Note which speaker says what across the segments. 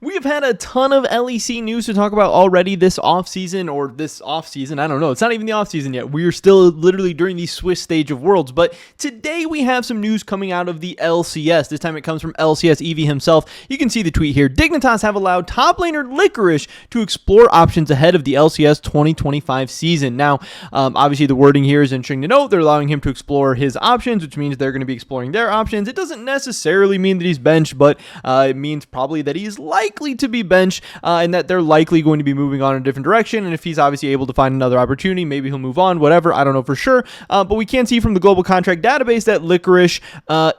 Speaker 1: We have had a ton of LEC news to talk about already this offseason, or this offseason. I don't know. It's not even the offseason yet. We are still literally during the Swiss stage of Worlds. But today we have some news coming out of the LCS. This time it comes from LCS Eevee himself. You can see the tweet here. Dignitas have allowed top laner Licorice to explore options ahead of the LCS 2025 season. Now, obviously the wording here is interesting to note. They're allowing him to explore his options, which means they're going to be exploring their options. It doesn't necessarily mean that he's benched, but it means probably that he's likely to be benched and that they're likely going to be moving on in a different direction. And if he's obviously able to find another opportunity, maybe he'll move on, whatever. I don't know for sure. But we can see from the global contract database that Licorice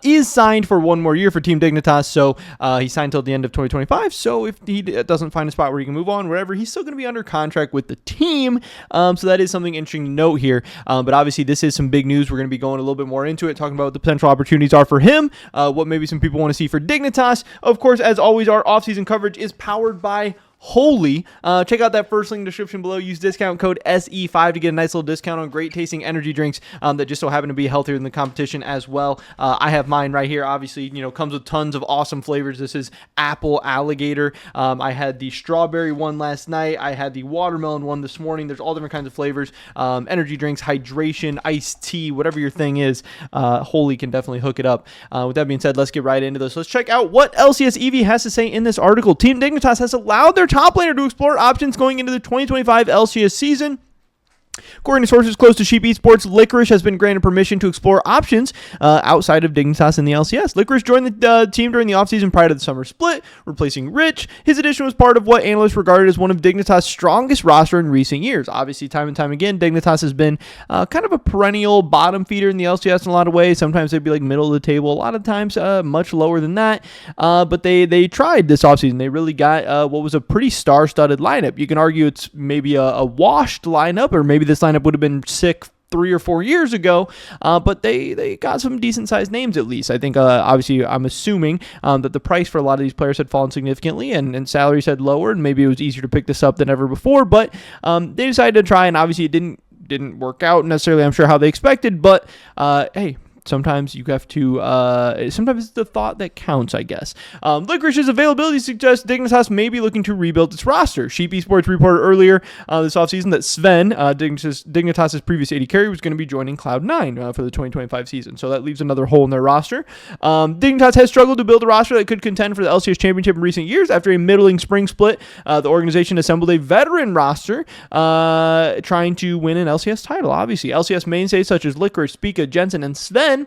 Speaker 1: is signed for one more year for Team Dignitas. So he signed till the end of 2025. So if he doesn't find a spot where he can move on, wherever, he's still going to be under contract with the team. So that is something interesting to note here. But obviously this is some big news. We're going to be going a little bit more into it, talking about what the potential opportunities are for him, what maybe some people want to see for Dignitas. Of course, as always, our offseason coverage is powered by Holy. Check out that first link in the description below. Use discount code SE5 to get a nice little discount on great tasting energy drinks that just so happen to be healthier than the competition as well. I have mine right here. Obviously, comes with tons of awesome flavors. This is apple alligator. I had the strawberry one last night. I had the watermelon one this morning. There's all different kinds of flavors. Energy drinks, hydration, iced tea, whatever your thing is. Holy can definitely hook it up. With that being said, let's get right into this. Let's check out what LCS Eevee has to say in this article. Team Dignitas has allowed their top laner to explore options going into the 2025 LCS season. According to sources close to Sheep Esports, Licorice has been granted permission to explore options outside of Dignitas in the LCS. Licorice joined the team during the offseason prior to the summer split, replacing Rich. His addition was part of what analysts regarded as one of Dignitas' strongest roster in recent years. Obviously, time and time again, Dignitas has been kind of a perennial bottom feeder in the LCS in a lot of ways. Sometimes they'd be like middle of the table. A lot of times much lower than that. But they tried this offseason. They really got what was a pretty star-studded lineup. You can argue it's maybe a washed lineup, or maybe this lineup would have been sick 3 or 4 years ago, but they got some decent sized names at least. I think obviously I'm assuming that the price for a lot of these players had fallen significantly and salaries had lowered, and maybe it was easier to pick this up than ever before, but they decided to try, and obviously it didn't work out necessarily, I'm sure, how they expected, but hey, sometimes you have to, sometimes it's the thought that counts, I guess. Licorice's availability suggests Dignitas may be looking to rebuild its roster. Sheep Esports reported earlier this offseason that Sven, Dignitas' previous AD carry, was going to be joining Cloud9 for the 2025 season. So that leaves another hole in their roster. Dignitas has struggled to build a roster that could contend for the LCS Championship in recent years. After a middling spring split, the organization assembled a veteran roster trying to win an LCS title. Obviously, LCS mainstays such as Licorice, Spica, Jensen, and Sven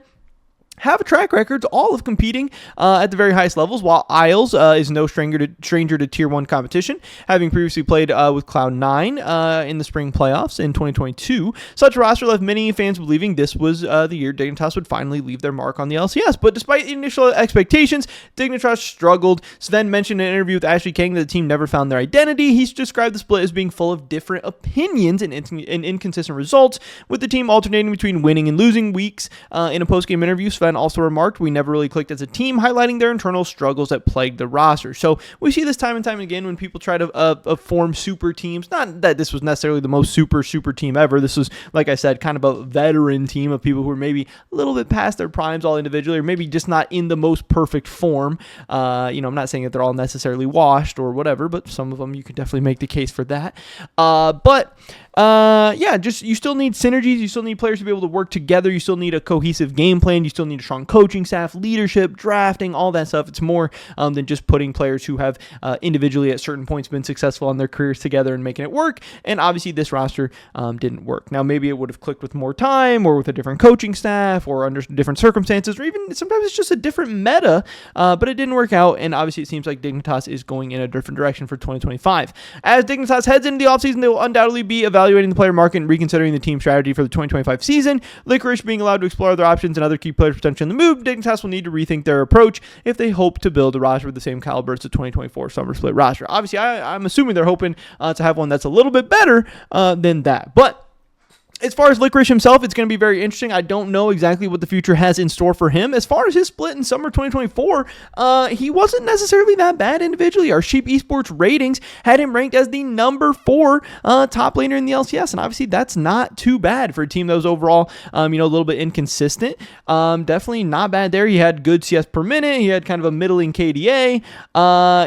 Speaker 1: have a track record, all of competing at the very highest levels, while Isles is no stranger to Tier 1 competition, having previously played with Cloud9 in the spring playoffs in 2022. Such a roster left many fans believing this was the year Dignitas would finally leave their mark on the LCS. But despite initial expectations, Dignitas struggled. Sven mentioned in an interview with Ashley Kang that the team never found their identity. He's described the split as being full of different opinions and inconsistent results, with the team alternating between winning and losing weeks. In a post-game interview, Sven also remarked, "We never really clicked as a team," highlighting their internal struggles that plagued the roster. So we see this time and time again when people try to form super teams. Not that this was necessarily the most super team ever. This was, like I said, kind of a veteran team of people who are maybe a little bit past their primes all individually, or maybe just not in the most perfect form. I'm not saying that they're all necessarily washed or whatever, but some of them you could definitely make the case for that. Just you still need synergies. You still need players to be able to work together. You still need a cohesive game plan. You still need a strong coaching staff, leadership, drafting, all that stuff. It's more than just putting players who have individually at certain points been successful in their careers together and making it work. And obviously this roster didn't work. Now maybe it would have clicked with more time, or with a different coaching staff, or under different circumstances, or even sometimes it's just a different meta, but it didn't work out. And obviously it seems like Dignitas is going in a different direction for 2025. As Dignitas heads into the offseason, they will undoubtedly be evaluating the player market and reconsidering the team strategy for the 2025 season. Licorice being allowed to explore other options and other key players potentially in the move, Dignitas will need to rethink their approach if they hope to build a roster with the same caliber as the 2024 Summer Split roster. Obviously, I'm assuming they're hoping to have one that's a little bit better than that. But As far as Licorice himself, it's going to be very interesting. I don't know exactly what the future has in store for him. As far as his split in summer 2024, he wasn't necessarily that bad individually. Our Sheep Esports ratings had him ranked as the number 4 top laner in the LCS, and obviously that's not too bad for a team that was overall, a little bit inconsistent. Definitely not bad there. He had good CS per minute. He had kind of a middling KDA.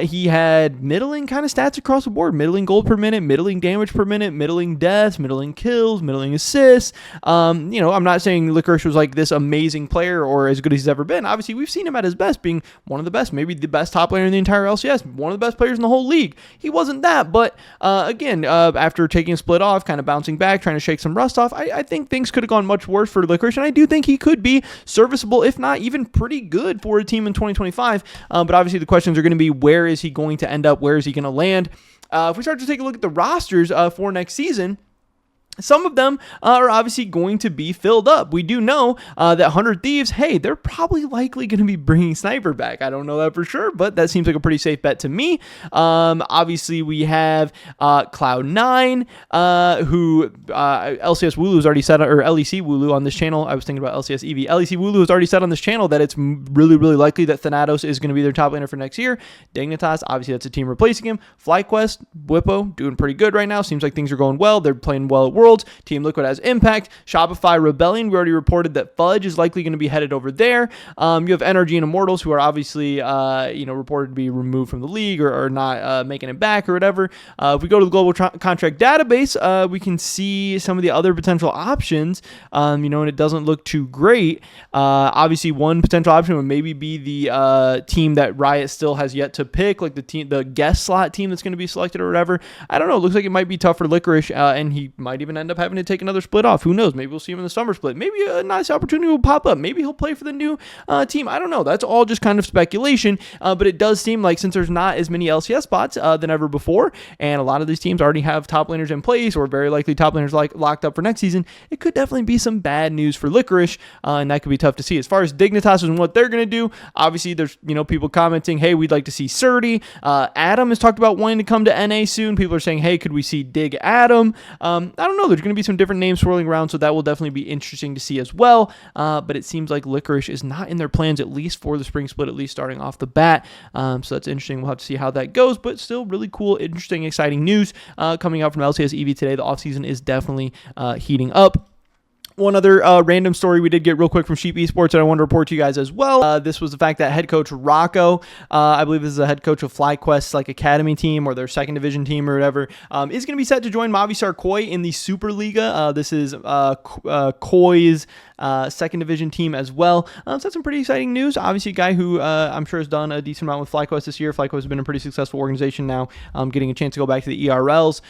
Speaker 1: He had middling kind of stats across the board. Middling gold per minute, middling damage per minute, middling deaths, middling kills, middling assists. I'm not saying Licorice was like this amazing player or as good as he's ever been. Obviously, we've seen him at his best, being one of the best, maybe the best top laner in the entire LCS, one of the best players in the whole league. He wasn't that, but again, after taking a split off, kind of bouncing back, trying to shake some rust off, I think things could have gone much worse for Licorice, and I do think he could be serviceable, if not even pretty good for a team in 2025. But obviously, the questions are going to be, where is he going to end up? Where is he going to land? If we start to take a look at the rosters for next season, some of them are obviously going to be filled up. We do know that 100 Thieves, hey, they're probably likely going to be bringing Sniper back. I don't know that for sure, but that seems like a pretty safe bet to me. Obviously, we have Cloud9, who LCS Wooloo has already said, or LEC Wooloo on this channel. I was thinking about LCS EV. LEC Wooloo has already said on this channel that it's really, really likely that Thanatos is going to be their top laner for next year. Dignitas, obviously, that's a team replacing him. FlyQuest, Whippo, doing pretty good right now. Seems like things are going well. They're playing well at Worlds. Team Liquid has Impact. Shopify Rebellion, we already reported that Fudge is likely going to be headed over there. You have NRG and Immortals, who are obviously reported to be removed from the league or not making it back or whatever. If we go to the global contract database, we can see some of the other potential options, and it doesn't look too great. Obviously, one potential option would maybe be the team that Riot still has yet to pick, like the guest slot team that's going to be selected or whatever. I don't know. It looks like it might be tough for Licorice, and he might even end up having to take another split off. Who knows? Maybe we'll see him in the summer split. Maybe a nice opportunity will pop up. Maybe he'll play for the new team. I don't know. That's all just kind of speculation, but it does seem like, since there's not as many LCS spots than ever before, and a lot of these teams already have top laners in place, or very likely top laners locked up for next season, it could definitely be some bad news for Licorice, and that could be tough to see. As far as Dignitas and what they're going to do, obviously there's people commenting, hey, we'd like to see Surdy. Adam has talked about wanting to come to NA soon. People are saying, hey, could we see Dig Adam? I don't know. There's going to be some different names swirling around, so that will definitely be interesting to see as well. But it seems like Licorice is not in their plans, at least for the spring split, at least starting off the bat. So that's interesting. We'll have to see how that goes, but still really cool, interesting, exciting news coming out from LCS EV today. The offseason is definitely heating up. One other random story we did get real quick from Sheep Esports that I want to report to you guys as well. This was the fact that head coach Rocco, I believe this is the head coach of FlyQuest's academy team or their second division team or whatever, is going to be set to join Movistar Koi in the Superliga. This is Koi's second division team as well. So that's some pretty exciting news. Obviously, a guy who I'm sure has done a decent amount with FlyQuest this year. FlyQuest has been a pretty successful organization now, getting a chance to go back to the ERLs.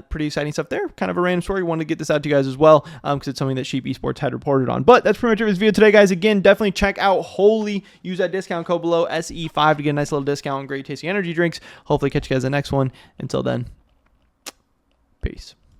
Speaker 1: Pretty exciting stuff there. Kind of a random story. Wanted to get this out to you guys as well, because it's something that Sheep Esports had reported on. But that's pretty much it for this video today, guys. Again, definitely check out Holy. Use that discount code below, SE5, to get a nice little discount on great tasty energy drinks. Hopefully catch you guys in the next one. Until then, peace.